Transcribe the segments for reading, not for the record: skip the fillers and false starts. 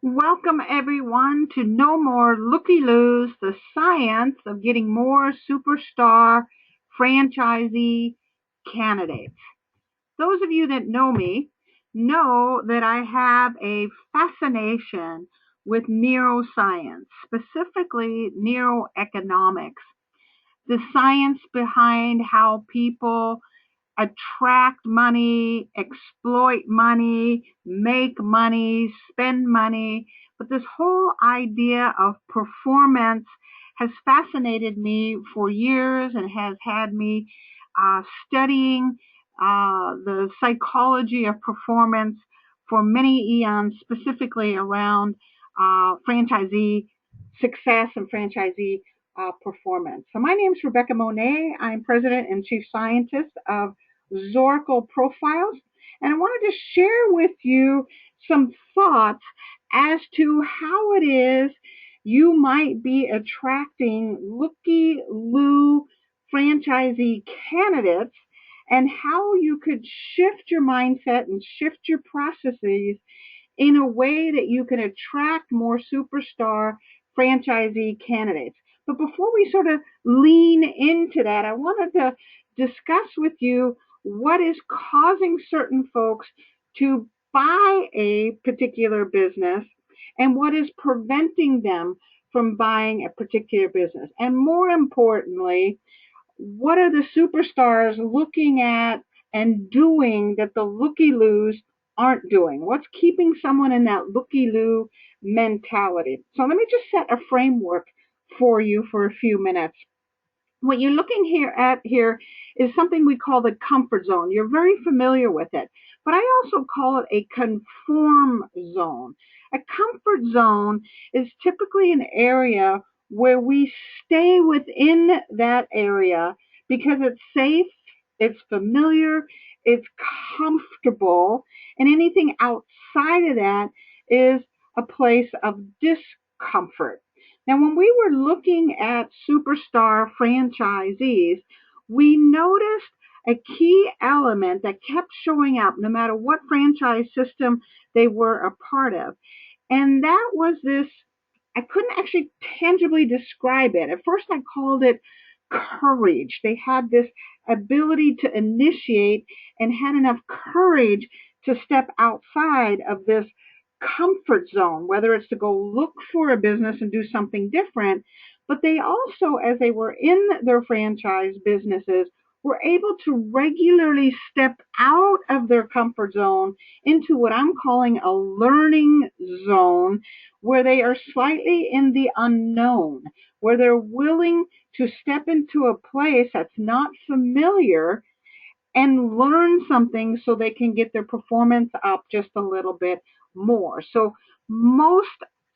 Welcome everyone to No More Looky-Loos, the science of getting more superstar franchisee candidates. Those of you that know me know that I have a fascination with neuroscience, specifically neuroeconomics, the science behind how people attract money, exploit money, make money, spend money. But this whole idea of performance has fascinated me for years and has had me studying the psychology of performance for many eons, specifically around franchisee success and franchisee performance. So my name is Rebecca Monet. I'm president and chief scientist of Zoracle Profiles, and I wanted to share with you some thoughts as to how it is you might be attracting looky-loo franchisee candidates and how you could shift your mindset and shift your processes in a way that you can attract more superstar franchisee candidates. But before we sort of lean into that, I wanted to discuss with you what is causing certain folks to buy a particular business and what is preventing them from buying a particular business. And more importantly, what are the superstars looking at and doing that the looky-loos aren't doing? What's keeping someone in that looky-loo mentality? So let me just set a framework for you for a few minutes. What you're looking here is something we call the comfort zone. You're very familiar with it, but I also call it a conform zone. A comfort zone is typically an area where we stay within that area because it's safe, it's familiar, it's comfortable, and anything outside of that is a place of discomfort. Now, when we were looking at superstar franchisees, we noticed a key element that kept showing up no matter what franchise system they were a part of. And that was this, I couldn't actually tangibly describe it. At first, I called it courage. They had this ability to initiate and had enough courage to step outside of this comfort zone, whether it's to go look for a business and do something different. But they also, as they were in their franchise businesses, were able to regularly step out of their comfort zone into what I'm calling a learning zone, where they are slightly in the unknown, where they're willing to step into a place that's not familiar and learn something so they can get their performance up just a little bit more. So most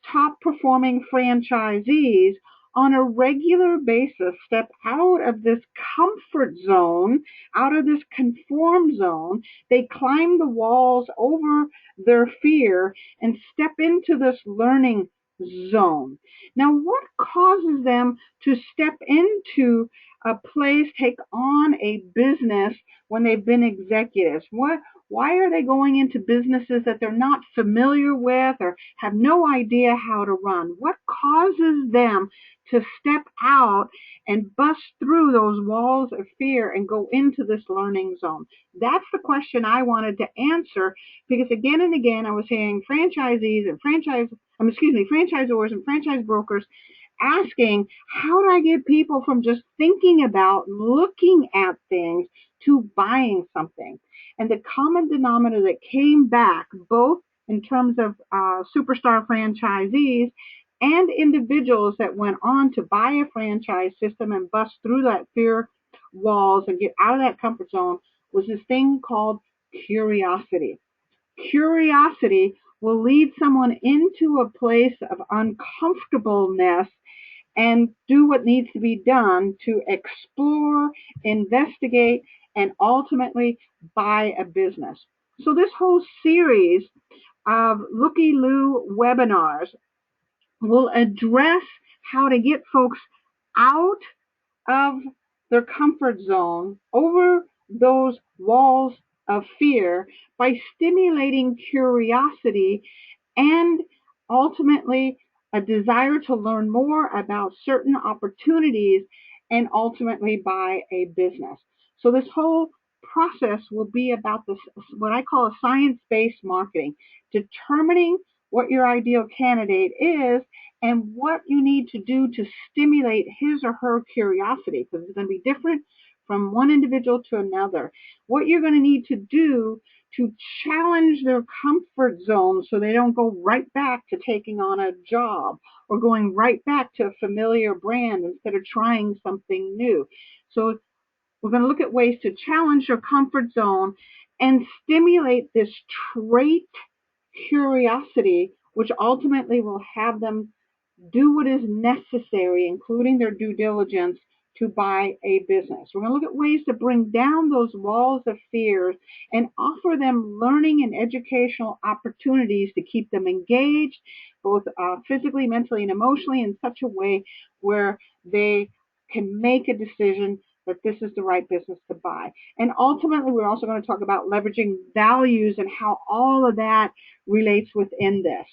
top performing franchisees on a regular basis step out of this comfort zone, out of this conform zone. They climb the walls over their fear and step into this learning zone. Now, what causes them to step into a place, take on a business when they've been executives? Why are they going into businesses that they're not familiar with or have no idea how to run? What causes them to step out and bust through those walls of fear and go into this learning zone? That's the question I wanted to answer, because again and again I was hearing franchisees and franchisors and franchise brokers asking, how do I get people from just thinking about looking at things to buying something? And the common denominator that came back, both in terms of superstar franchisees and individuals that went on to buy a franchise system and bust through that fear walls and get out of that comfort zone, was this thing called curiosity. Curiosity will lead someone into a place of uncomfortableness and do what needs to be done to explore, investigate, and ultimately buy a business. So this whole series of Looky-Loo webinars will address how to get folks out of their comfort zone, over those walls of fear, by stimulating curiosity and ultimately a desire to learn more about certain opportunities and ultimately buy a business. So this whole process will be about this, what I call a science-based marketing, determining what your ideal candidate is and what you need to do to stimulate his or her curiosity, because it's going to be different from one individual to another. What you're going to need to do to challenge their comfort zone so they don't go right back to taking on a job or going right back to a familiar brand instead of trying something new. So we're going to look at ways to challenge your comfort zone and stimulate this trait curiosity, which ultimately will have them do what is necessary, including their due diligence, to buy a business. We're going to look at ways to bring down those walls of fear and offer them learning and educational opportunities to keep them engaged, both physically, mentally, and emotionally, in such a way where they can make a decision that this is the right business to buy. And ultimately, we're also going to talk about leveraging values and how all of that relates within this.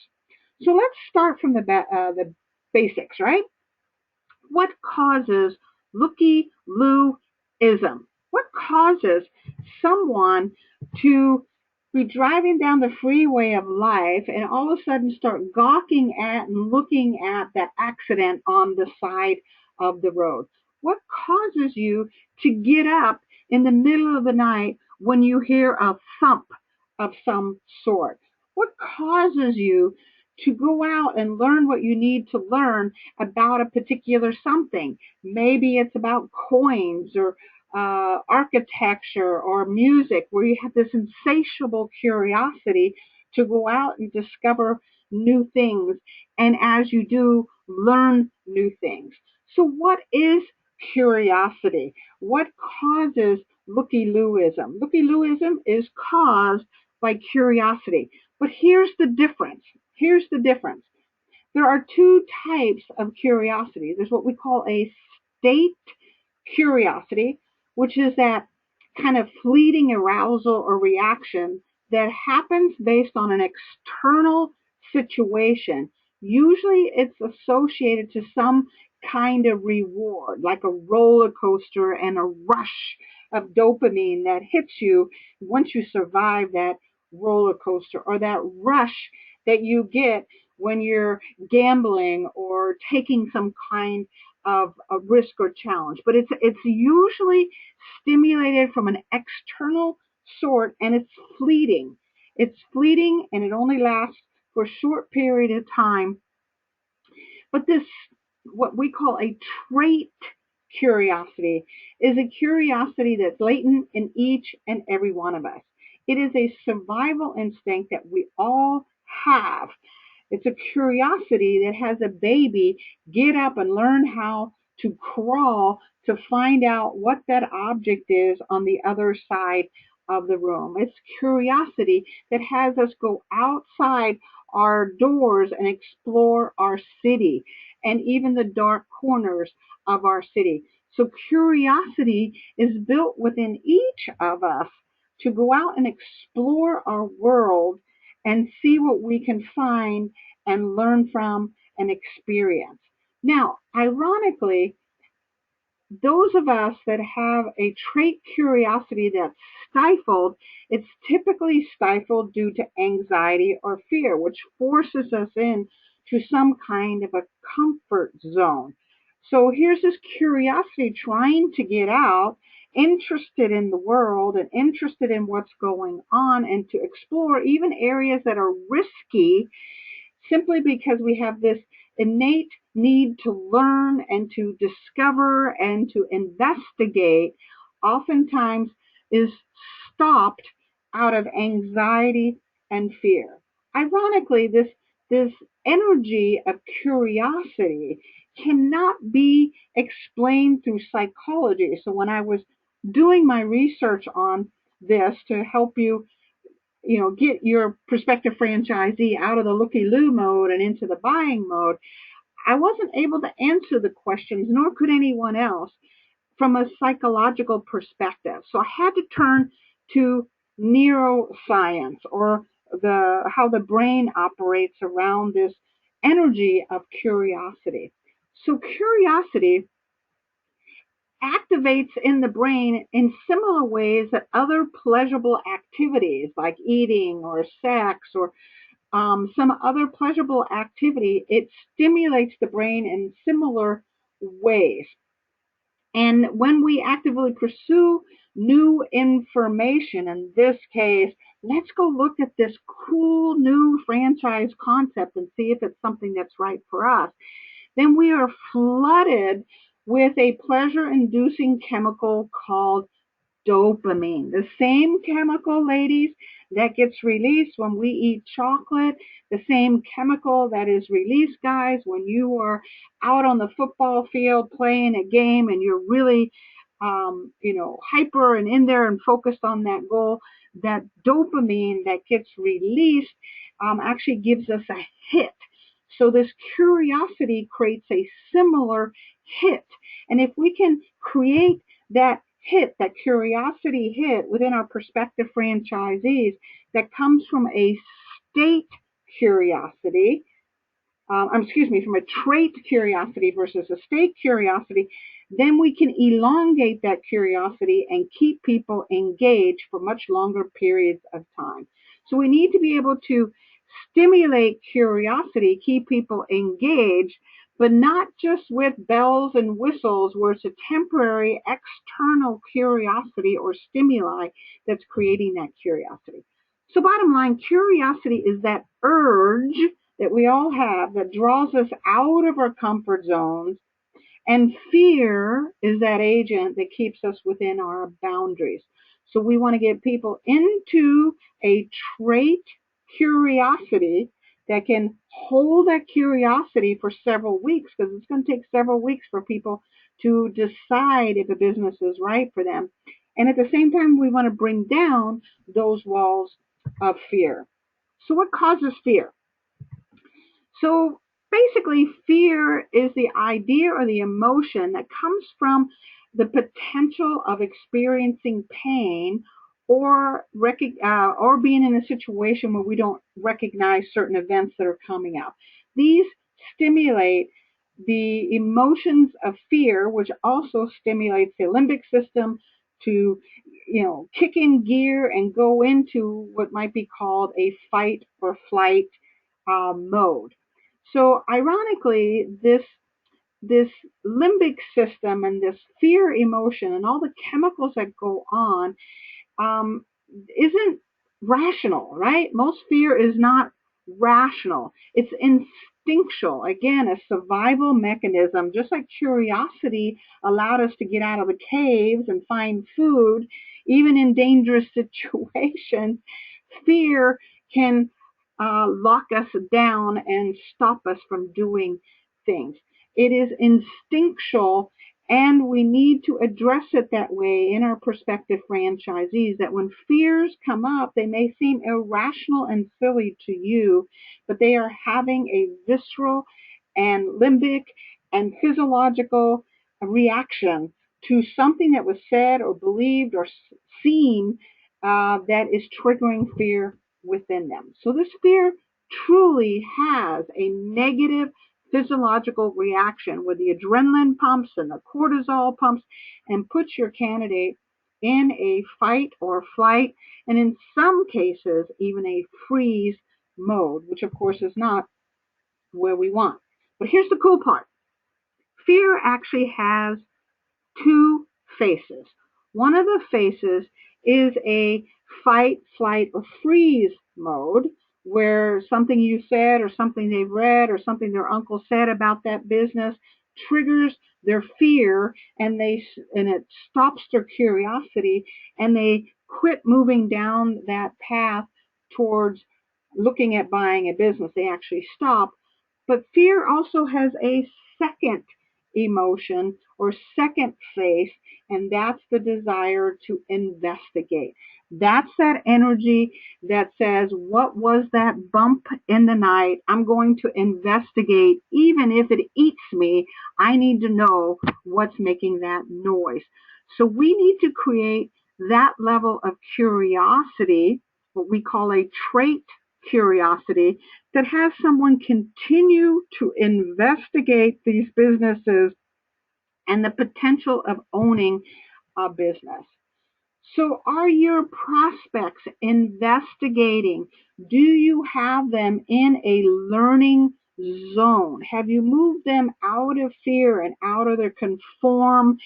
So let's start from the basics, right? What causes looky-loo-ism? What causes someone to be driving down the freeway of life and all of a sudden start gawking at and looking at that accident on the side of the road? What causes you to get up in the middle of the night when you hear a thump of some sort? What causes you to go out and learn what you need to learn about a particular something? Maybe it's about coins or architecture or music, where you have this insatiable curiosity to go out and discover new things. And as you do, learn new things. So what is curiosity? What causes looky-looism? Looky-looism is caused by curiosity. But here's the difference. Here's the difference. There are two types of curiosity. There's what we call a state curiosity, which is that kind of fleeting arousal or reaction that happens based on an external situation. Usually it's associated to some kind of reward, like a roller coaster and a rush of dopamine that hits you once you survive that roller coaster, or that rush that you get when you're gambling or taking some kind of a risk or challenge. But it's usually stimulated from an external sort, and it's fleeting. It's fleeting and it only lasts for a short period of time. But this, what we call a trait curiosity, is a curiosity that's latent in each and every one of us. It is a survival instinct that we all have. It's a curiosity that has a baby get up and learn how to crawl to find out what that object is on the other side of the room. It's curiosity that has us go outside our doors and explore our city and even the dark corners of our city. So curiosity is built within each of us to go out and explore our world and see what we can find and learn from and experience. Now, ironically, those of us that have a trait curiosity that's stifled, it's typically stifled due to anxiety or fear, which forces us in to some kind of a comfort zone. So here's this curiosity trying to get out, interested in the world and interested in what's going on, and to explore even areas that are risky, simply because we have this innate need to learn and to discover and to investigate, oftentimes is stopped out of anxiety and fear. Ironically, this energy of curiosity cannot be explained through psychology. So when I was doing my research on this to help get your prospective franchisee out of the looky-loo mode and into the buying mode, I wasn't able to answer the questions, nor could anyone else, from a psychological perspective. So I had to turn to neuroscience, or how the brain operates around this energy of curiosity. So curiosity activates in the brain in similar ways that other pleasurable activities like eating or sex or some other pleasurable activity, it stimulates the brain in similar ways. And when we actively pursue new information, in this case, let's go look at this cool new franchise concept and see if it's something that's right for us, then we are flooded with a pleasure inducing chemical called dopamine. The same chemical, ladies, that gets released when we eat chocolate, the same chemical that is released, guys, when you are out on the football field playing a game and you're really, hyper and in there and focused on that goal. That dopamine that gets released actually gives us a hit. So this curiosity creates a similar hit. And if we can create that hit, that curiosity hit within our prospective franchisees that comes from a state curiosity, from a trait curiosity versus a state curiosity, then we can elongate that curiosity and keep people engaged for much longer periods of time. So we need to be able to stimulate curiosity, keep people engaged, but not just with bells and whistles where it's a temporary external curiosity or stimuli that's creating that curiosity. So bottom line, curiosity is that urge that we all have that draws us out of our comfort zones, and fear is that agent that keeps us within our boundaries. So we want to get people into a trait curiosity that can hold that curiosity for several weeks, because it's going to take several weeks for people to decide if a business is right for them. And at the same time, we want to bring down those walls of fear. So what causes fear? So basically, fear is the idea or the emotion that comes from the potential of experiencing pain or being in a situation where we don't recognize certain events that are coming up. These stimulate the emotions of fear, which also stimulates the limbic system to, kick in gear and go into what might be called a fight or flight mode. So ironically, this limbic system and this fear emotion and all the chemicals that go on um, isn't rational, right? Most fear is not rational. It's instinctual. Again, a survival mechanism, just like curiosity allowed us to get out of the caves and find food, even in dangerous situations, fear can lock us down and stop us from doing things. It is instinctual, and we need to address it that way in our prospective franchisees, that when fears come up, they may seem irrational and silly to you, but they are having a visceral and limbic and physiological reaction to something that was said or believed or seen that is triggering fear within them. So this fear truly has a negative physiological reaction where the adrenaline pumps and the cortisol pumps and puts your candidate in a fight or flight, and in some cases, even a freeze mode, which of course is not where we want. But here's the cool part. Fear actually has two faces. One of the faces is a fight, flight, or freeze mode, where something you said or something they've read or something their uncle said about that business triggers their fear, and it stops their curiosity, and they quit moving down that path towards looking at buying a business. They actually stop. But fear also has a second emotion or second face, and that's the desire to investigate. That's that energy that says, what was that bump in the night? I'm going to investigate. Even if it eats me, I need to know what's making that noise. So we need to create that level of curiosity, what we call a trait curiosity that has someone continue to investigate these businesses and the potential of owning a business. So are your prospects investigating? Do you have them in a learning zone? Have you moved them out of fear and out of their conform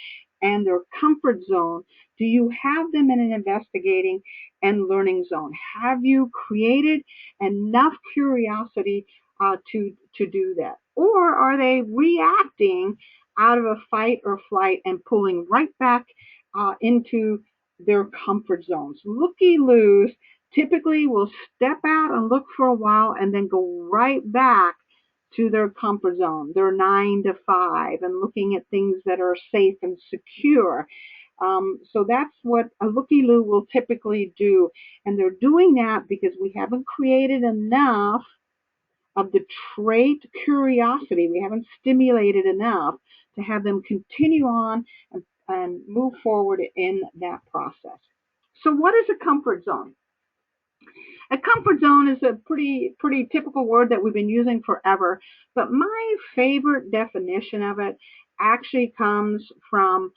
and their comfort zone? Do you have them in an investigating and learning zone? Have you created enough curiosity to do that? Or are they reacting out of a fight or flight and pulling right back into their comfort zones? Looky-loos typically will step out and look for a while and then go right back to their comfort zone, their 9 to 5, and looking at things that are safe and secure. So that's what a looky-loo will typically do. And they're doing that because we haven't created enough of the trait curiosity. We haven't stimulated enough to have them continue on and move forward in that process. So what is a comfort zone? A comfort zone is a pretty typical word that we've been using forever, but my favorite definition of it actually comes from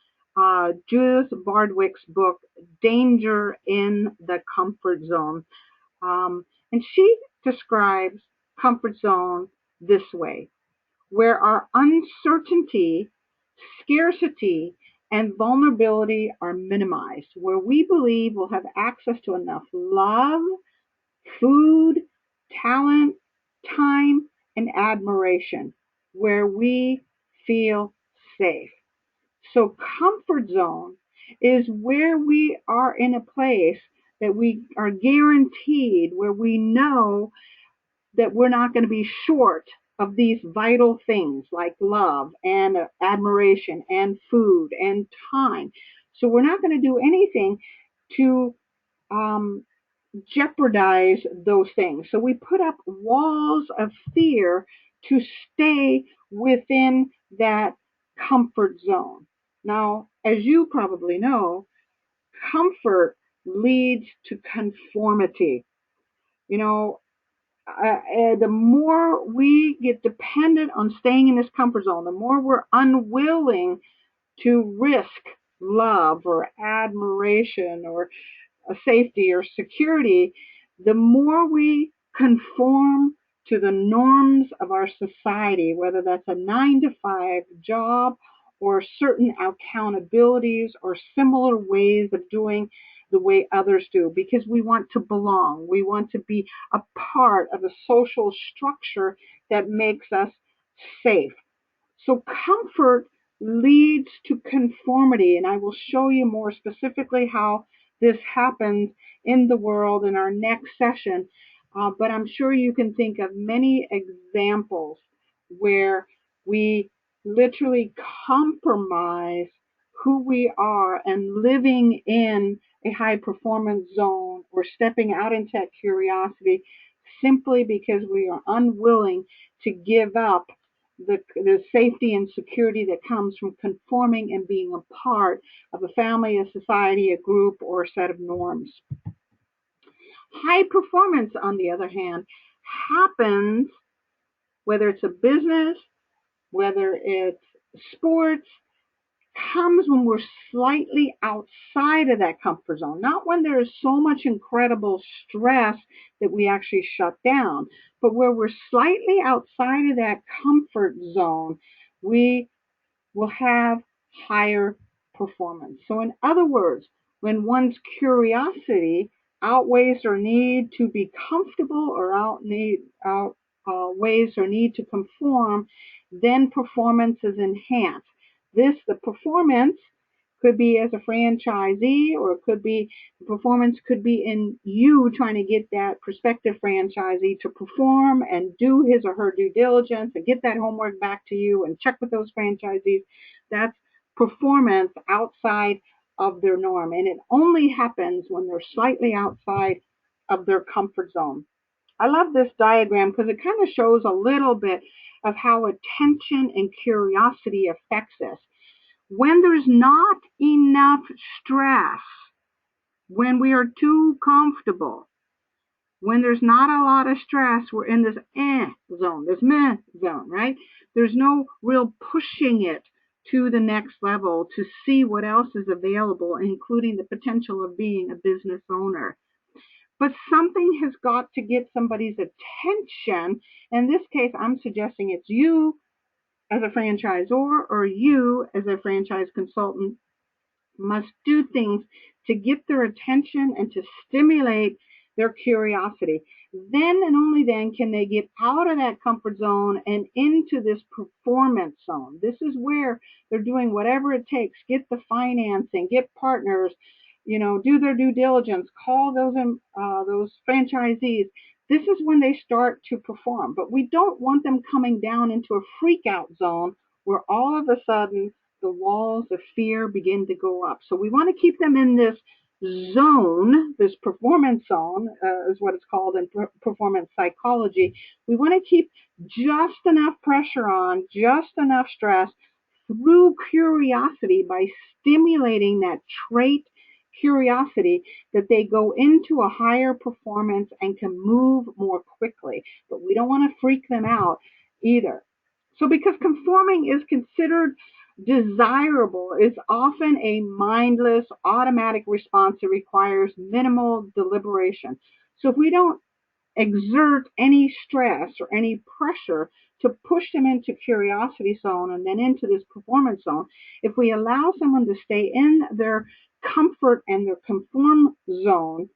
Judith Bardwick's book, Danger in the Comfort Zone. And she describes comfort zone this way, where our uncertainty, scarcity, and vulnerability are minimized, where we believe we'll have access to enough love, food, talent, time, and admiration, where we feel safe. So comfort zone is where we are in a place that we are guaranteed, where we know that we're not going to be short of these vital things like love and admiration and food and time. So we're not going to do anything to um, jeopardize those things. So we put up walls of fear to stay within that comfort zone. Now, as you probably know, comfort leads to conformity. You know, the more we get dependent on staying in this comfort zone, the more we're unwilling to risk love or admiration or safety or security, the more we conform to the norms of our society, whether that's a 9 to 5 job or certain accountabilities or similar ways of doing the way others do, because we want to belong. We want to be a part of a social structure that makes us safe. So comfort leads to conformity, and I will show you more specifically how this happens in the world in our next session. But I'm sure you can think of many examples where we literally compromise who we are and living in a high performance zone or stepping out into that curiosity simply because we are unwilling to give up the safety and security that comes from conforming and being a part of a family, a society, a group, or a set of norms. High performance, on the other hand, happens whether it's a business, whether it's sports, comes when we're slightly outside of that comfort zone, not when there is so much incredible stress that we actually shut down, but where we're slightly outside of that comfort zone, we will have higher performance. So in other words, when one's curiosity outweighs their need to be comfortable or outweighs their need to conform, then performance is enhanced. The performance could be as a franchisee, or it could be performance could be in you trying to get that prospective franchisee to perform and do his or her due diligence and get that homework back to you and check with those franchisees. That's performance outside of their norm, and it only happens when they're slightly outside of their comfort zone. I love this diagram because it kind of shows a little bit of how attention and curiosity affects us. When there's not enough stress, when we are too comfortable, When there's not a lot of stress, we're in this zone, this meh zone, right? There's no real pushing it to the next level to see what else is available, including the potential of being a business owner. But something has got to get somebody's attention. In this case, I'm suggesting it's you as a franchisor or you as a franchise consultant must do things to get their attention and to stimulate their curiosity. Then and only then can they get out of that comfort zone and into this performance zone. This is where they're doing whatever it takes, get the financing, get partners, do their due diligence, call those franchisees. This is when they start to perform. But we don't want them coming down into a freak out zone where all of a sudden the walls of fear begin to go up. So we want to keep them in this zone, this performance zone, is what it's called in performance psychology. We want to keep just enough pressure on, just enough stress through curiosity by stimulating that trait curiosity that they go into a higher performance and can move more quickly. But we don't want to freak them out either. So because conforming is considered desirable, it's often a mindless, automatic response that requires minimal deliberation. So if we don't exert any stress or any pressure to push them into curiosity zone and then into this performance zone, if we allow someone to stay in their comfort and their conform zone,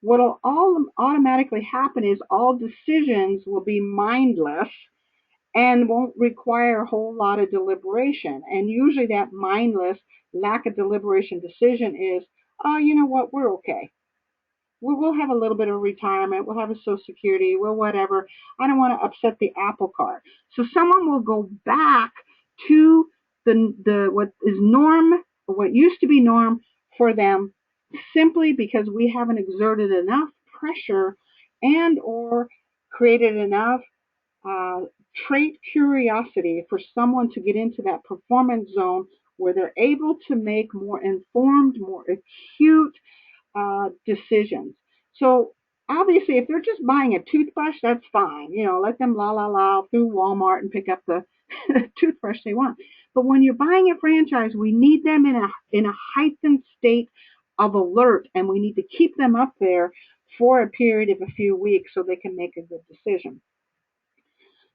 what will all automatically happen is all decisions will be mindless and won't require a whole lot of deliberation. And usually that mindless lack of deliberation decision is, oh, you know what, we're okay. We'll have a little bit of retirement. We'll have a social security. We'll whatever. I don't want to upset the apple cart. So someone will go back to the what is norm, or what used to be norm for them, simply because we haven't exerted enough pressure and or created enough uh, trait curiosity for someone to get into that performance zone where they're able to make more informed, more acute decisions. So obviously, if they're just buying a toothbrush, that's fine. Let them la la la through Walmart and pick up the toothbrush they want. But when you're buying a franchise, we need them in a heightened state of alert, and we need to keep them up there for a period of a few weeks so they can make a good decision.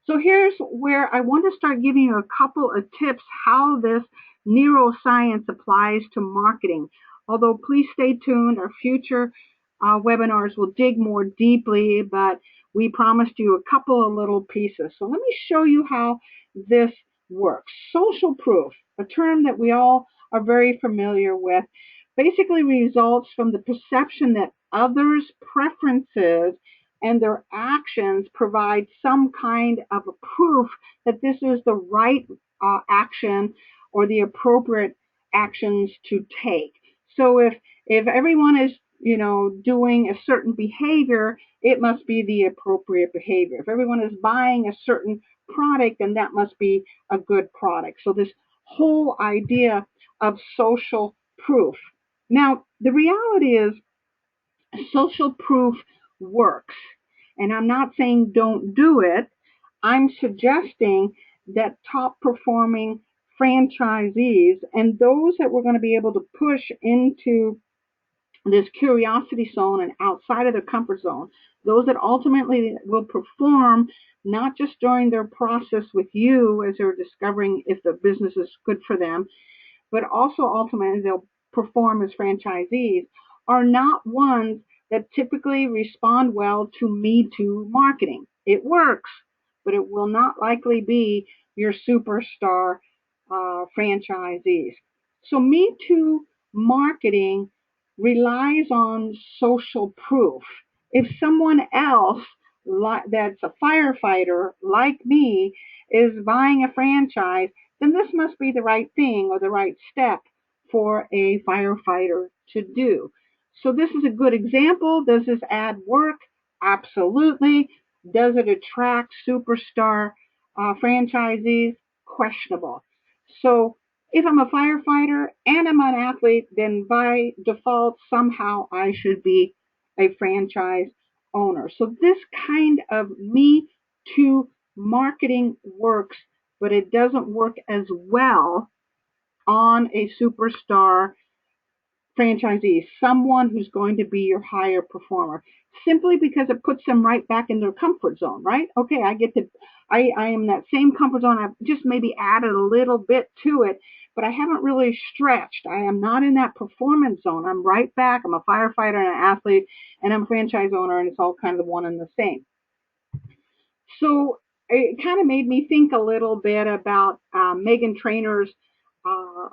So here's where I want to start giving you a couple of tips how this neuroscience applies to marketing. Although please stay tuned, our future webinars will dig more deeply, but we promised you a couple of little pieces. So let me show you how this works. Social proof, a term that we all are very familiar with, basically results from the perception that others' preferences and their actions provide some kind of a proof that this is the right action or the appropriate actions to take. So if everyone is doing a certain behavior, it must be the appropriate behavior. If everyone is buying a certain product, then that must be a good product. So this whole idea of social proof. Now, the reality is social proof works. And I'm not saying don't do it. I'm suggesting that top performing franchisees and those that we're going to be able to push into this curiosity zone and outside of their comfort zone, those that ultimately will perform not just during their process with you as they're discovering if the business is good for them, but also ultimately they'll perform as franchisees, are not ones that typically respond well to Me Too marketing. It works, but it will not likely be your superstar franchisees. So Me Too marketing relies on social proof. If someone else that's a firefighter like me is buying a franchise, then this must be the right thing or the right step for a firefighter to do. So this is a good example. Does this ad work? Absolutely. Does it attract superstar franchisees? Questionable. So if I'm a firefighter and I'm an athlete, then by default, somehow I should be a franchise owner. So this kind of Me Too marketing works, but it doesn't work as well on a superstar franchisee, someone who's going to be your higher performer, simply because it puts them right back in their comfort zone, right? Okay, I am that same comfort zone. I've just maybe added a little bit to it, but I haven't really stretched. I am not in that performance zone. I'm right back. I'm a firefighter and an athlete, and I'm a franchise owner, and it's all kind of one and the same. So it kind of made me think a little bit about Megan Trainor's uh,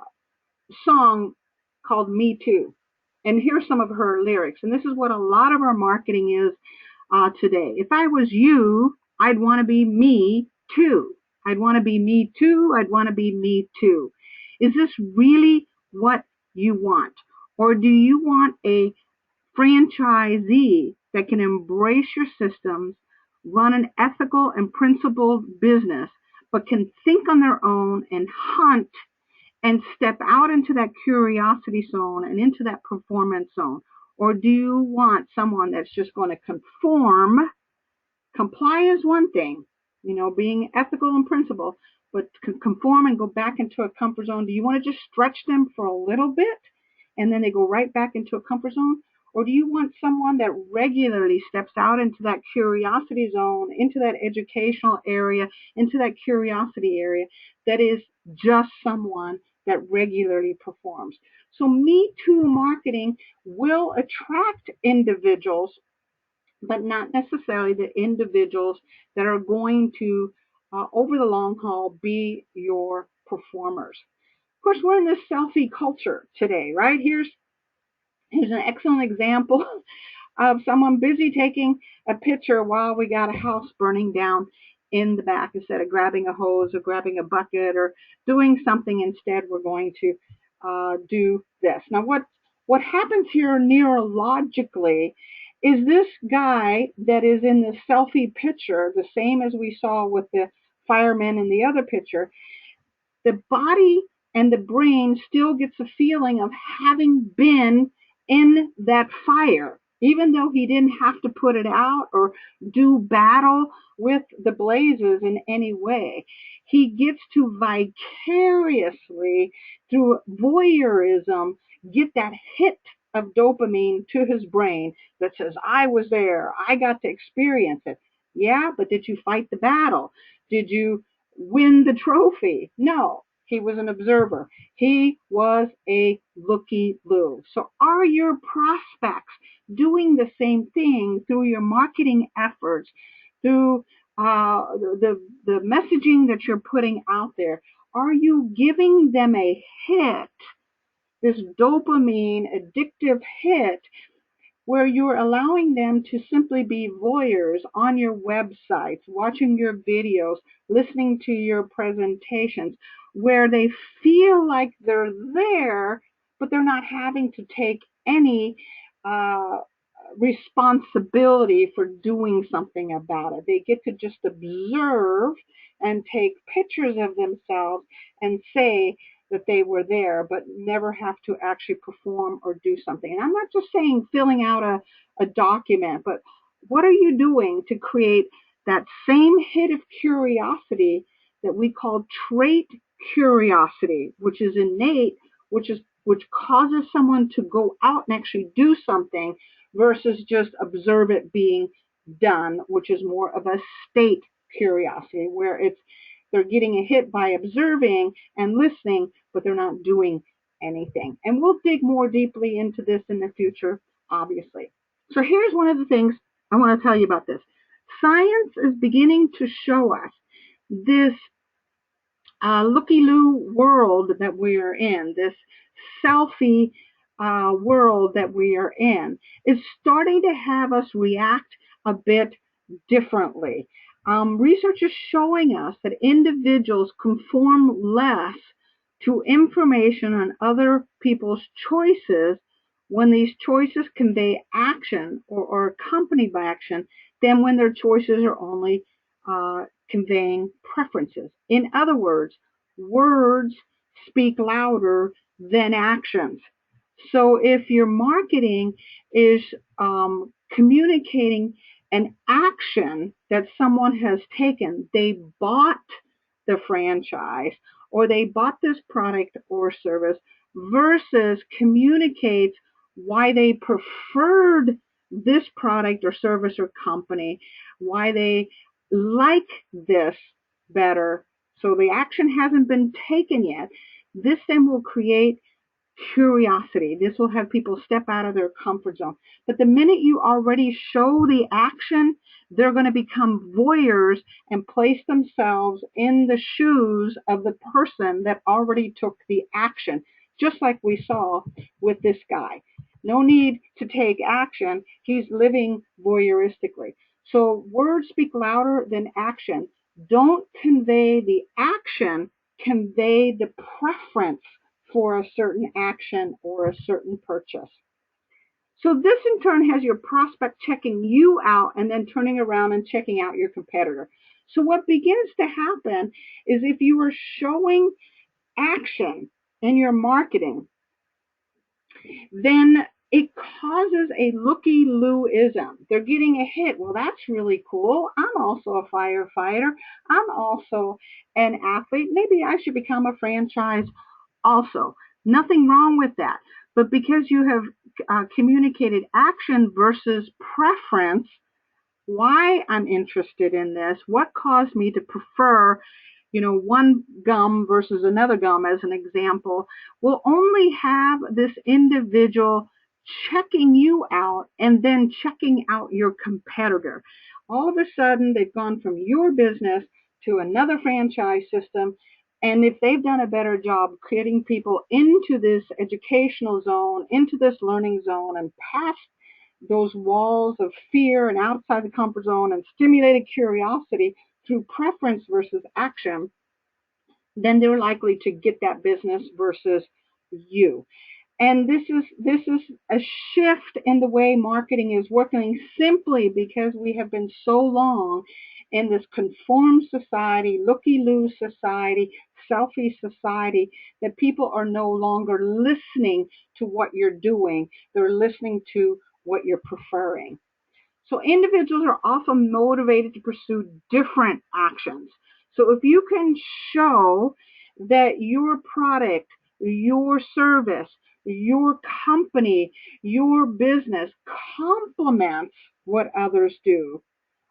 song called Me Too. And here's some of her lyrics. And this is what a lot of our marketing is today. If I was you, I'd want to be me too. I'd want to be me too. I'd want to be me too. Is this really what you want? Or do you want a franchisee that can embrace your systems, run an ethical and principled business, but can think on their own and hunt and step out into that curiosity zone and into that performance zone? Or do you want someone that's just going to conform? Comply is one thing, being ethical and principled, but conform and go back into a comfort zone. Do you want to just stretch them for a little bit and then they go right back into a comfort zone? Or do you want someone that regularly steps out into that curiosity zone, into that educational area, into that curiosity area, that is just someone that regularly performs? So Me Too marketing will attract individuals, but not necessarily the individuals that are going to, over the long haul, be your performers. Of course, we're in this selfie culture today, right? Here's an excellent example of someone busy taking a picture while we got a house burning down in the back. Instead of grabbing a hose or grabbing a bucket or doing something, instead we're going to do this. Now, what happens here neurologically is this guy that is in the selfie picture, the same as we saw with the firemen in the other picture, the body and the brain still gets a feeling of having been in that fire, even though he didn't have to put it out or do battle with the blazes in any way. He gets to vicariously, through voyeurism, get that hit of dopamine to his brain that says, I was there, I got to experience it. Yeah, but did you fight the battle? Did you win the trophy? No, he was an observer. He was a looky-loo. So are your prospects doing the same thing through your marketing efforts, through the messaging that you're putting out there? Are you giving them a hit, this dopamine addictive hit, where you're allowing them to simply be voyeurs on your websites, watching your videos, listening to your presentations, where they feel like they're there, but they're not having to take any uh, responsibility for doing something about it. They get to just observe and take pictures of themselves and say that they were there, but never have to actually perform or do something. And I'm not just saying filling out a document, but what are you doing to create that same hit of curiosity that we call trait curiosity, which is innate, which causes someone to go out and actually do something versus just observe it being done, which is more of a state curiosity, where they're getting a hit by observing and listening, but they're not doing anything. And we'll dig more deeply into this in the future, obviously. So here's one of the things I want to tell you about this. Science is beginning to show us this looky-loo world that we are in, this selfie world that we are in, is starting to have us react a bit differently. Research is showing us that individuals conform less to information on other people's choices when these choices convey action or are accompanied by action than when their choices are only conveying preferences. In other words speak louder than actions. So if your marketing is communicating an action that someone has taken, they bought the franchise or they bought this product or service versus communicates why they preferred this product or service or company, why they like this better. So the action hasn't been taken yet. This then will create curiosity. This will have people step out of their comfort zone. But the minute you already show the action, they're going to become voyeurs and place themselves in the shoes of the person that already took the action, just like we saw with this guy. No need to take action. He's living voyeuristically. So words speak louder than action. Don't convey the action, convey the preference for a certain action or a certain purchase. So this in turn has your prospect checking you out and then turning around and checking out your competitor. So what begins to happen is if you are showing action in your marketing, then it causes a looky-loo-ism. They're getting a hit. Well, that's really cool. I'm also a firefighter. I'm also an athlete. Maybe I should become a franchise also. Nothing wrong with that. But because you have communicated action versus preference, why I'm interested in this, what caused me to prefer, one gum versus another gum as an example, will only have this individual checking you out and then checking out your competitor. All of a sudden, they've gone from your business to another franchise system. And if they've done a better job getting people into this educational zone, into this learning zone, and past those walls of fear and outside the comfort zone and stimulated curiosity through preference versus action, then they're likely to get that business versus you. And this is a shift in the way marketing is working simply because we have been so long in this conform society, looky-loo society, selfie society, that people are no longer listening to what you're doing. They're listening to what you're preferring. So individuals are often motivated to pursue different actions. So if you can show that your product, your service, your company, your business complements what others do,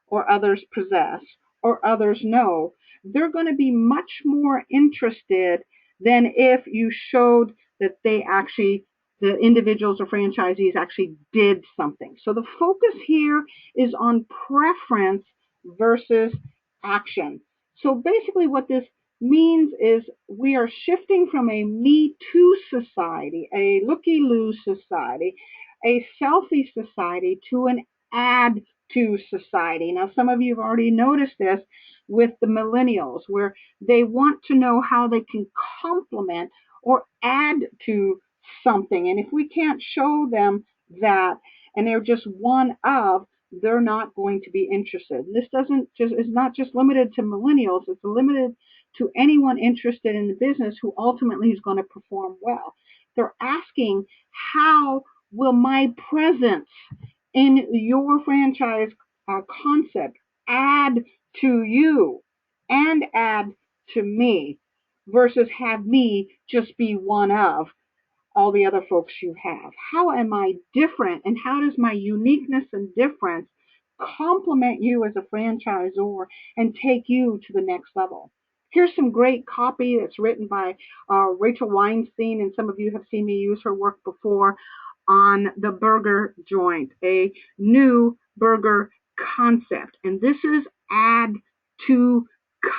or others possess, or others know, they're going to be much more interested than if you showed that the individuals or franchisees actually did something. So the focus here is on preference versus action. So basically what this means is we are shifting from a Me Too society, a looky-loo society, a selfie society, to an ad to society. Now, some of you have already noticed this with the millennials, where they want to know how they can complement or add to something. And if we can't show them that, and they're just one of, they're not going to be interested. This doesn't just is not just limited to millennials. It's limited to anyone interested in the business who ultimately is going to perform well. They're asking, how will my presence in your franchise concept add to you and add to me versus have me just be one of all the other folks you have? How am I different, and how does my uniqueness and difference complement you as a franchisor and take you to the next level? Here's some great copy that's written by Rachel Weinstein, and some of you have seen me use her work before, on the burger joint, a new burger concept. And this is add to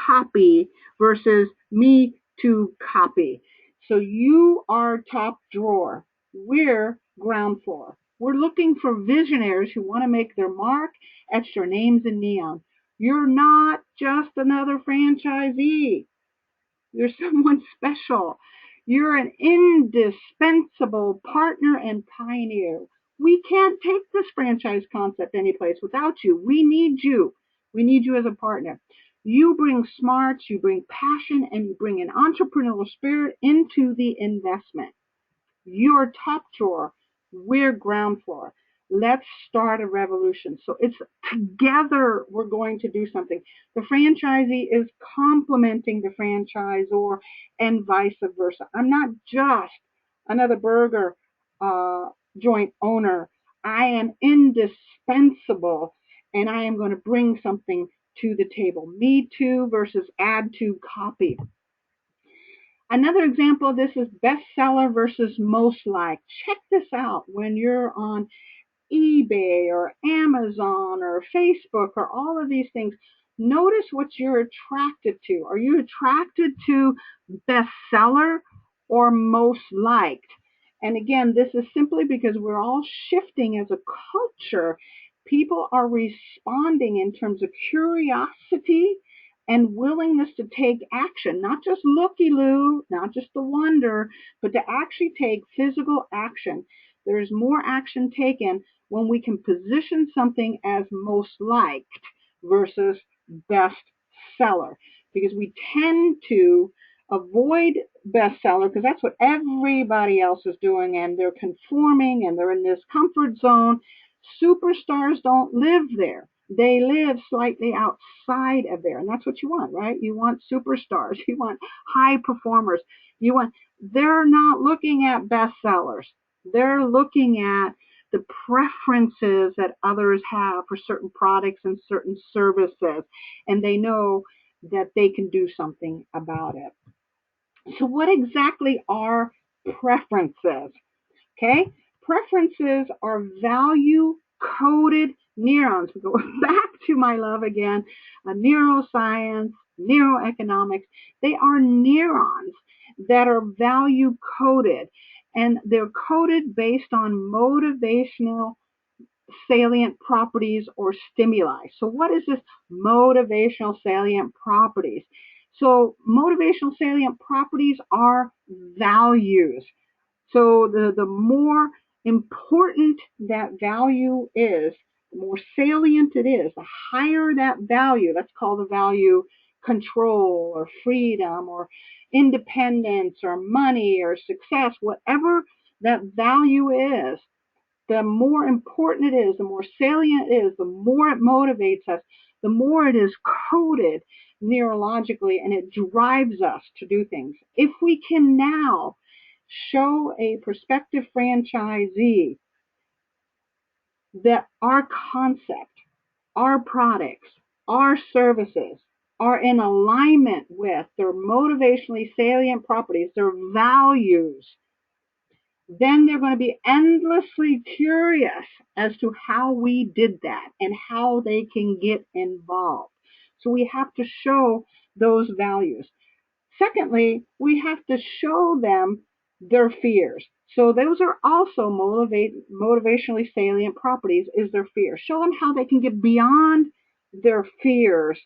copy versus me to copy. So you are top drawer. We're ground floor. We're looking for visionaries who want to make their mark, etch their names in neon. You're not just another franchisee. You're someone special. You're an indispensable partner and pioneer. We can't take this franchise concept anyplace without you. We need you. We need you as a partner. You bring smarts, you bring passion, and you bring an entrepreneurial spirit into the investment. You're top drawer. We're ground floor. Let's start a revolution. So it's together we're going to do something. The franchisee is complementing the franchisor and vice versa. I'm not just another burger uh, joint owner. I am indispensable and I am going to bring something to the table. Me too versus add to copy. Another example of this is bestseller versus most liked. Check this out when you're on eBay or Amazon or Facebook or all of these things. Notice what you're attracted to. Are you attracted to bestseller or most liked? And again, this is simply because we're all shifting as a culture. People are responding in terms of curiosity and willingness to take action, not just looky-loo, not just the wonder, but to actually take physical action. There is more action taken when we can position something as most liked versus best seller, because we tend to avoid bestseller because that's what everybody else is doing and they're conforming and they're in this comfort zone. Superstars don't live there. They live slightly outside of there. And that's what you want, right? You want superstars. You want high performers. You want, they're not looking at bestsellers. They're looking at the preferences that others have for certain products and certain services. And they know that they can do something about it. So what exactly are preferences? Okay, preferences are value coded neurons. We go back to my love again, neuroscience, neuroeconomics. They are neurons that are value coded, and they're coded based on motivational salient properties or stimuli. So what is this motivational salient properties? So motivational salient properties are values. So the more important that value is, the more salient it is, the higher that value. Let's call the value control or freedom or independence or money or success, whatever that value is, the more important it is, the more salient it is, the more it motivates us, the more it is coded neurologically and it drives us to do things. If we can now show a prospective franchisee that our concept, our products, our services are in alignment with their motivationally salient properties, their values, then they're going to be endlessly curious as to how we did that and how they can get involved. So we have to show those values. Secondly, we have to show them their fears. So those are also motivationally salient properties is their fears. Show them how they can get beyond their fears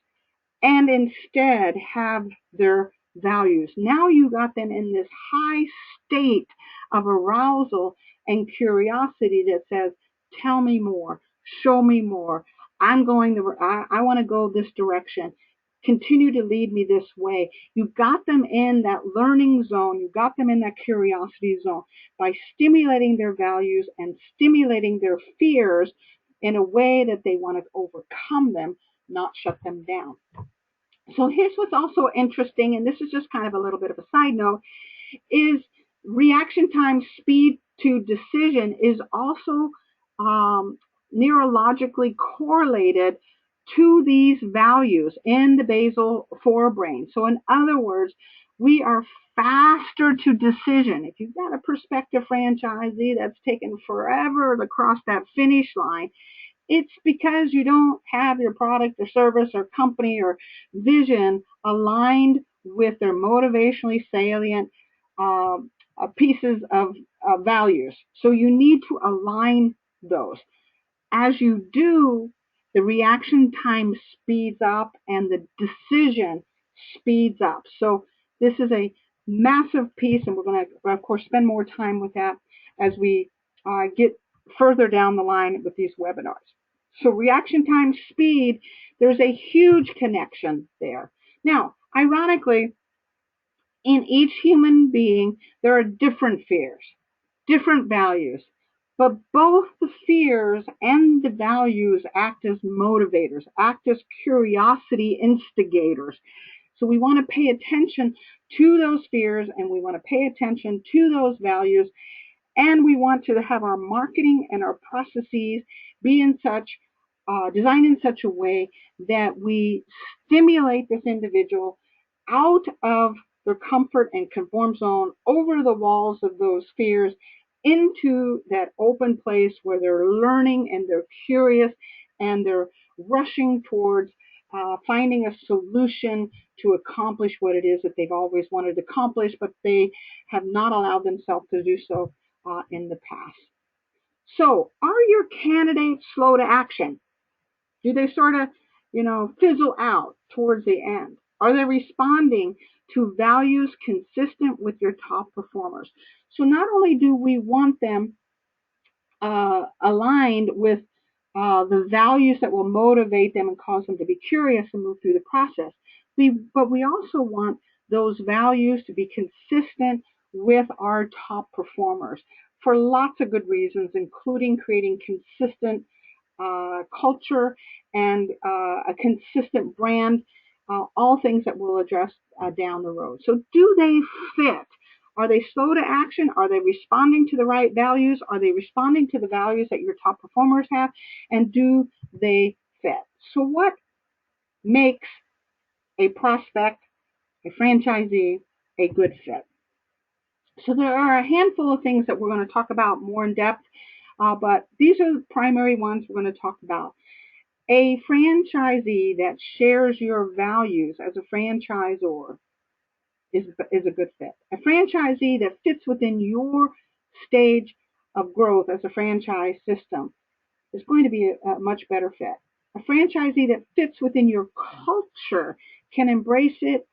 and instead have their values. Now you got them in this high state of arousal and curiosity that says, tell me more, show me more. I want to go this direction. Continue to lead me this way. You got them in that learning zone. You got them in that curiosity zone by stimulating their values and stimulating their fears in a way that they want to overcome them, not shut them down. So here's what's also interesting, and this is just kind of a little bit of a side note, is reaction time speed to decision is also neurologically correlated to these values in the basal forebrain. So in other words, we are faster to decision. If you've got a prospective franchisee that's taken forever to cross that finish line, it's because you don't have your product or service or company or vision aligned with their motivationally salient uh, pieces of values. So you need to align those. As you do, the reaction time speeds up and the decision speeds up. So this is a massive piece, and we're going to, of course, spend more time with that as we get further down the line with these webinars. So reaction time speed, there's a huge connection there. Now, ironically, in each human being, there are different fears. different values. But both the fears and the values act as motivators, act as curiosity instigators. So we want to pay attention to those fears and we want to pay attention to those values, and we want to have our marketing and our processes be in such designed in such a way that we stimulate this individual out of their comfort and conform zone, over the walls of those fears, into that open place where they're learning and they're curious and they're rushing towards finding a solution to accomplish what it is that they've always wanted to accomplish, but they have not allowed themselves to do so in the past. So, are your candidates slow to action? Do they sort of, fizzle out towards the end? Are they responding to values consistent with your top performers? So not only do we want them aligned with the values that will motivate them and cause them to be curious and move through the process, but we also want those values to be consistent with our top performers for lots of good reasons, including creating consistent culture and a consistent brand, all things that we'll address down the road. So do they fit? Are they slow to action? Are they responding to the right values? Are they responding to the values that your top performers have? And do they fit? So what makes a prospect, a franchisee, a good fit? So there are a handful of things that we're going to talk about more in depth, but these are the primary ones we're going to talk about. A franchisee that shares your values as a franchisor is a good fit. A franchisee that fits within your stage of growth as a franchise system is going to be a much better fit. A franchisee that fits within your culture, can embrace it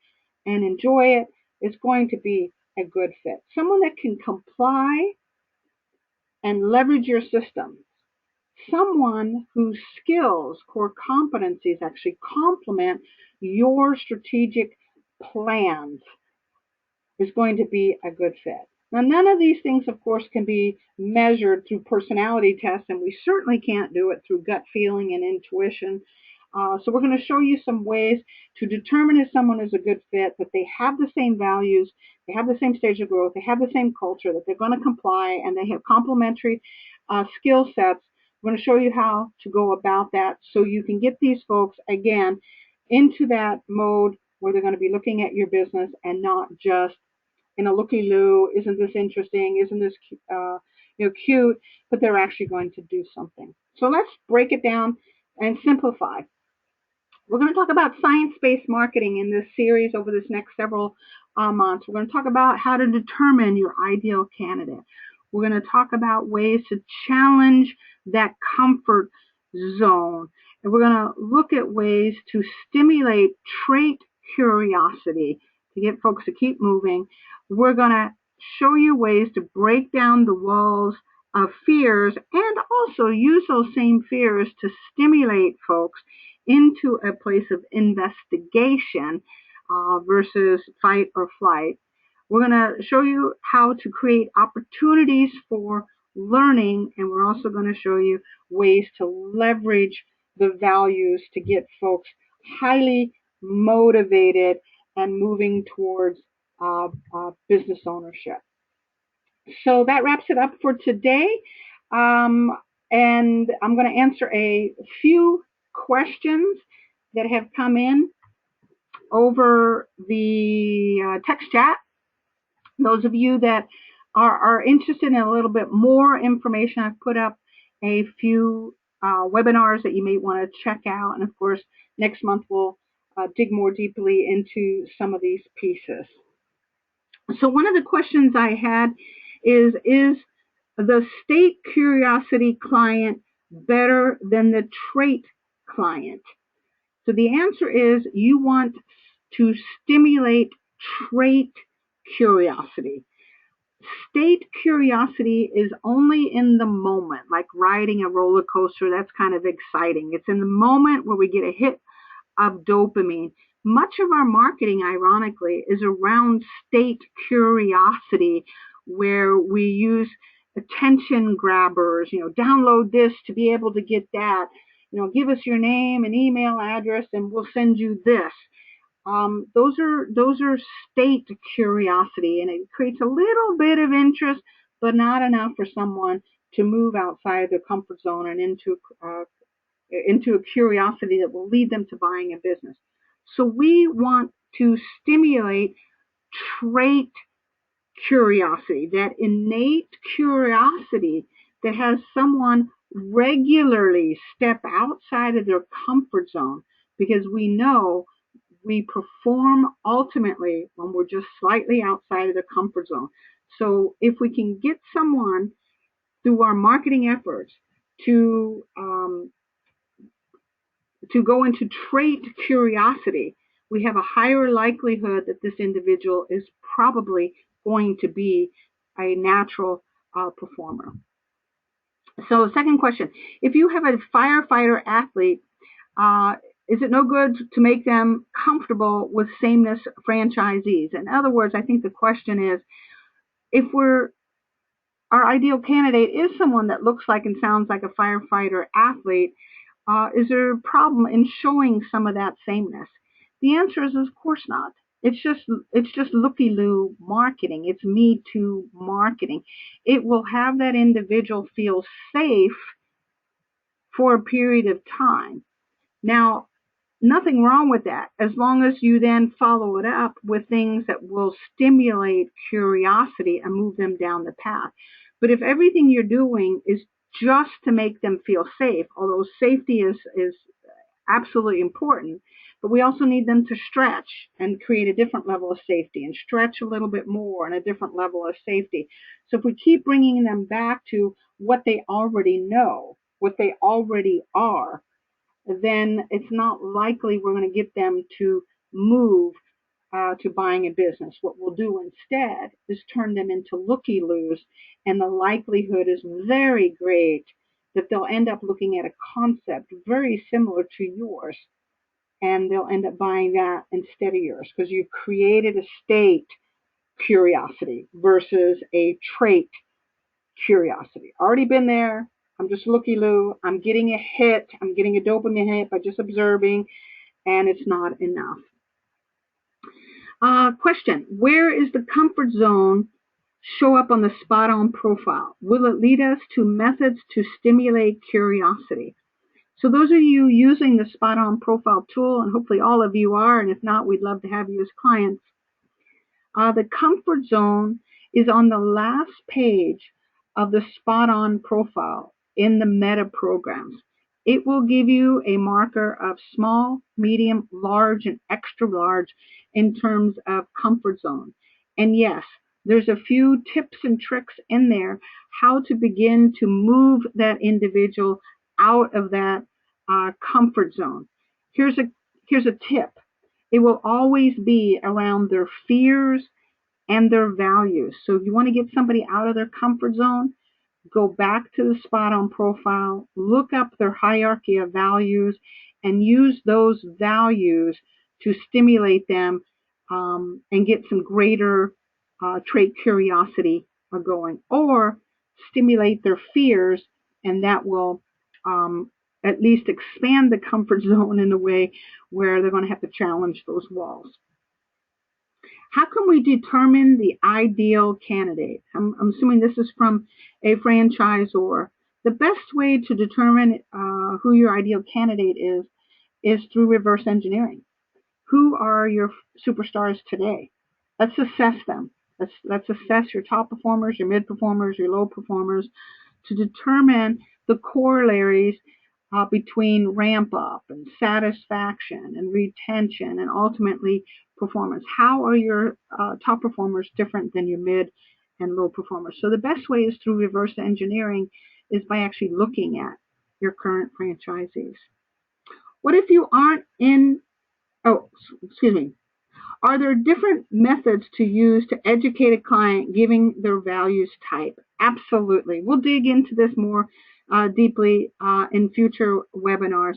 and enjoy it, is going to be a good fit. Someone that can comply and leverage your system. Someone whose skills, core competencies actually complement your strategic plans is going to be a good fit. Now, none of these things, of course, can be measured through personality tests, and we certainly can't do it through gut feeling and intuition. So we're going to show you some ways to determine if someone is a good fit, that they have the same values, they have the same stage of growth, they have the same culture, that they're going to comply, and they have complementary skill sets. We're going to show you how to go about that so you can get these folks, again, into that mode where they're going to be looking at your business and not just in a looky-loo, isn't this interesting, isn't this cute, but they're actually going to do something. So let's break it down and simplify. We're going to talk about science-based marketing in this series over this next several months. We're going to talk about how to determine your ideal candidate. We're going to talk about ways to challenge that comfort zone. And we're going to look at ways to stimulate trait curiosity to get folks to keep moving. We're going to show you ways to break down the walls of fears and also use those same fears to stimulate folks into a place of investigation versus fight or flight. We're going to show you how to create opportunities for learning, and we're also going to show you ways to leverage the values to get folks highly motivated and moving towards business ownership. So that wraps it up for today. And I'm going to answer a few questions that have come in over the text chat. Those of you that are interested in a little bit more information, I've put up a few webinars that you may want to check out. And of course, next month we'll dig more deeply into some of these pieces. So one of the questions I had is the state curiosity client better than the trait client? So the answer is you want to stimulate trait curiosity. State curiosity is only in the moment, like riding a roller coaster. That's kind of exciting. It's in the moment where we get a hit of dopamine. Much of our marketing, ironically, is around state curiosity, where we use attention grabbers, download this to be able to get that, give us your name and email address and we'll send you this. Those are state curiosity, and it creates a little bit of interest, but not enough for someone to move outside their comfort zone and into a curiosity that will lead them to buying a business. So we want to stimulate trait curiosity, that innate curiosity that has someone regularly step outside of their comfort zone, because we know we perform ultimately when we're just slightly outside of the comfort zone. So if we can get someone through our marketing efforts to go into trait curiosity, we have a higher likelihood that this individual is probably going to be a natural performer. So, second question: if you have a firefighter athlete, uh, is it no good to make them comfortable with sameness franchisees? In other words, I think the question is, if our ideal candidate is someone that looks like and sounds like a firefighter athlete, is there a problem in showing some of that sameness? The answer is, of course not. It's just Lookie-Loo marketing. It's Me Too marketing. It will have that individual feel safe for a period of time. Now, nothing wrong with that, as long as you then follow it up with things that will stimulate curiosity and move them down the path. But if everything you're doing is just to make them feel safe, although safety is absolutely important, but we also need them to stretch and create a different level of safety and stretch a little bit more and a different level of safety. So if we keep bringing them back to what they already know, what they already are, then it's not likely we're going to get them to move to buying a business. What we'll do instead is turn them into looky-loos, and the likelihood is very great that they'll end up looking at a concept very similar to yours, and they'll end up buying that instead of yours, because you've created a state curiosity versus a trait curiosity. Already been there. I'm just looky-loo. I'm getting a hit. I'm getting a dopamine hit by just observing, and it's not enough. Question: where is the comfort zone show up on the SpotOn profile? Will it lead us to methods to stimulate curiosity? So those of you using the SpotOn profile tool, and hopefully all of you are, and if not, we'd love to have you as clients. The comfort zone is on the last page of the SpotOn profile in the meta programs. It will give you a marker of small, medium, large, and extra large in terms of comfort zone. And yes, there's a few tips and tricks in there how to begin to move that individual out of that comfort zone. Here's a tip. It will always be around their fears and their values. So if you want to get somebody out of their comfort zone, go back to the SpotOn profile, look up their hierarchy of values, and use those values to stimulate them and get some greater trait curiosity going, or stimulate their fears, and that will at least expand the comfort zone in a way where they're going to have to challenge those walls. How can we determine the ideal candidate? I'm assuming this is from a franchisor. The best way to determine who your ideal candidate is through reverse engineering. Who are your superstars today? Let's assess them. Let's assess your top performers, your mid performers, your low performers, to determine the corollaries between ramp up and satisfaction and retention and ultimately performance. How are your top performers different than your mid and low performers? So the best way is through reverse engineering, is by actually looking at your current franchisees. What if you aren't in, oh, excuse me. Are there different methods to use to educate a client giving their values type? Absolutely. We'll dig into this more deeply in future webinars.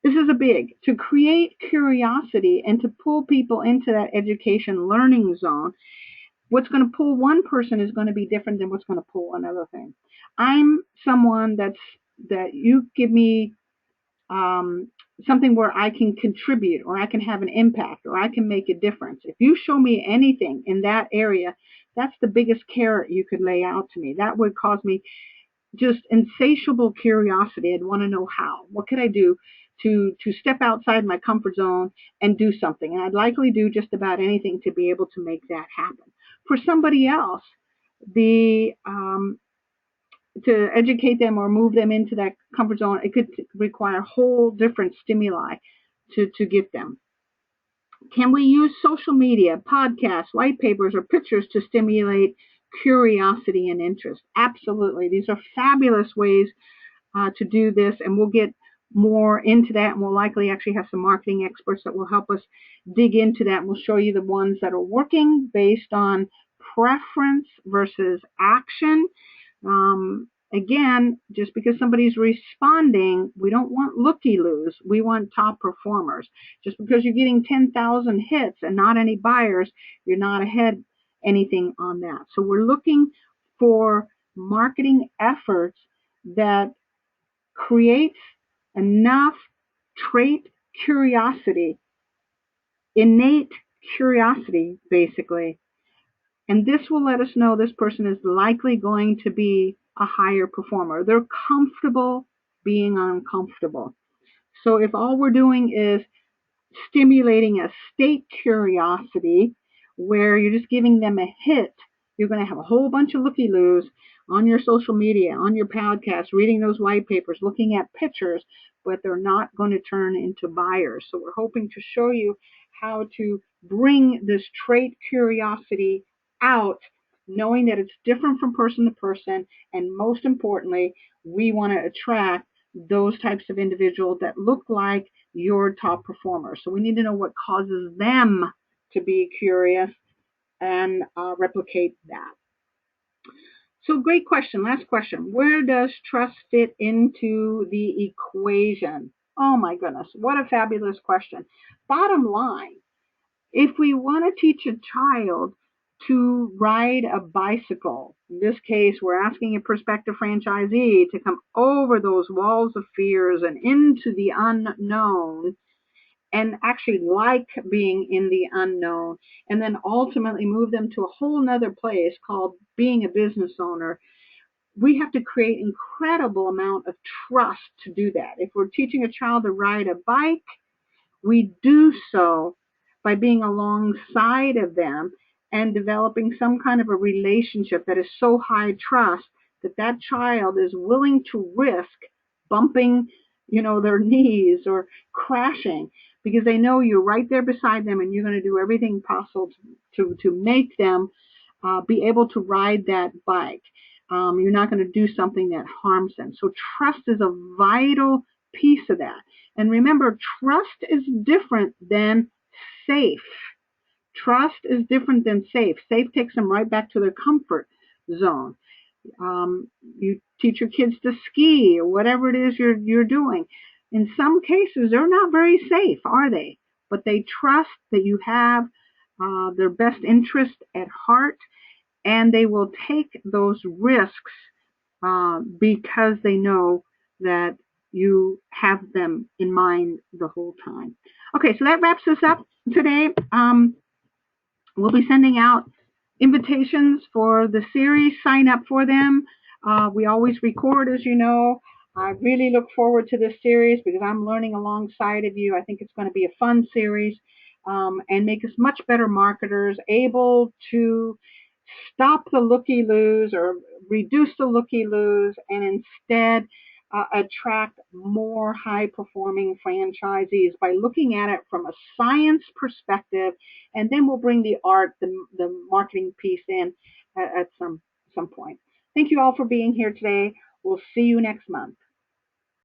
This is a big, to create curiosity and to pull people into that education learning zone. What's going to pull one person is going to be different than what's going to pull another thing. I'm someone that you give me um, something where I can contribute or I can have an impact or I can make a difference. If you show me anything in that area, that's the biggest carrot you could lay out to me. That would cause me just insatiable curiosity. I'd want to know how. What could I do to step outside my comfort zone and do something? And I'd likely do just about anything to be able to make that happen. For somebody else, the to educate them or move them into that comfort zone, it could require whole different stimuli to get them. Can we use social media, podcasts, white papers, or pictures to stimulate curiosity and interest? Absolutely. These are fabulous ways to do this, and we'll get more into that, and we'll likely actually have some marketing experts that will help us dig into that, and we'll show you the ones that are working based on preference versus action. Again, just because somebody's responding, we don't want looky-loos. We want top performers. Just because you're getting 10,000 hits and not any buyers, you're not ahead anything on that. So we're looking for marketing efforts that creates enough trait curiosity, innate curiosity, basically. And this will let us know this person is likely going to be a higher performer. They're comfortable being uncomfortable. So if all we're doing is stimulating a state curiosity where you're just giving them a hit, you're going to have a whole bunch of looky-loos on your social media, on your podcast, reading those white papers, looking at pictures, but they're not going to turn into buyers. So we're hoping to show you how to bring this trait curiosity out, knowing that it's different from person to person, and most importantly, we want to attract those types of individuals that look like your top performers. So we need to know what causes them to be curious and replicate that. So great question. Last question. Where does trust fit into the equation? Oh my goodness. What a fabulous question. Bottom line, if we want to teach a child to ride a bicycle, in this case, we're asking a prospective franchisee to come over those walls of fears and into the unknown and actually like being in the unknown, and then ultimately move them to a whole nother place called being a business owner. We have to create incredible amount of trust to do that. If we're teaching a child to ride a bike, we do so by being alongside of them and developing some kind of a relationship that is so high trust that that child is willing to risk bumping, their knees or crashing because they know you're right there beside them and you're going to do everything possible to make them be able to ride that bike. You're not going to do something that harms them. So trust is a vital piece of that. And remember, trust is different than safe. Trust is different than safe. Safe takes them right back to their comfort zone. You teach your kids to ski or whatever it is you're doing. In some cases, they're not very safe, are they? But they trust that you have their best interest at heart, and they will take those risks because they know that you have them in mind the whole time. Okay, so that wraps us up today. We'll be sending out invitations for the series. Sign up for them. We always record, as you know. I really look forward to this series because I'm learning alongside of you. I think it's going to be a fun series and make us much better marketers, able to stop the looky-loos or reduce the looky-loos and instead attract more high-performing franchisees by looking at it from a science perspective, and then we'll bring the art, the marketing piece in at some point. Thank you all for being here today. We'll see you next month.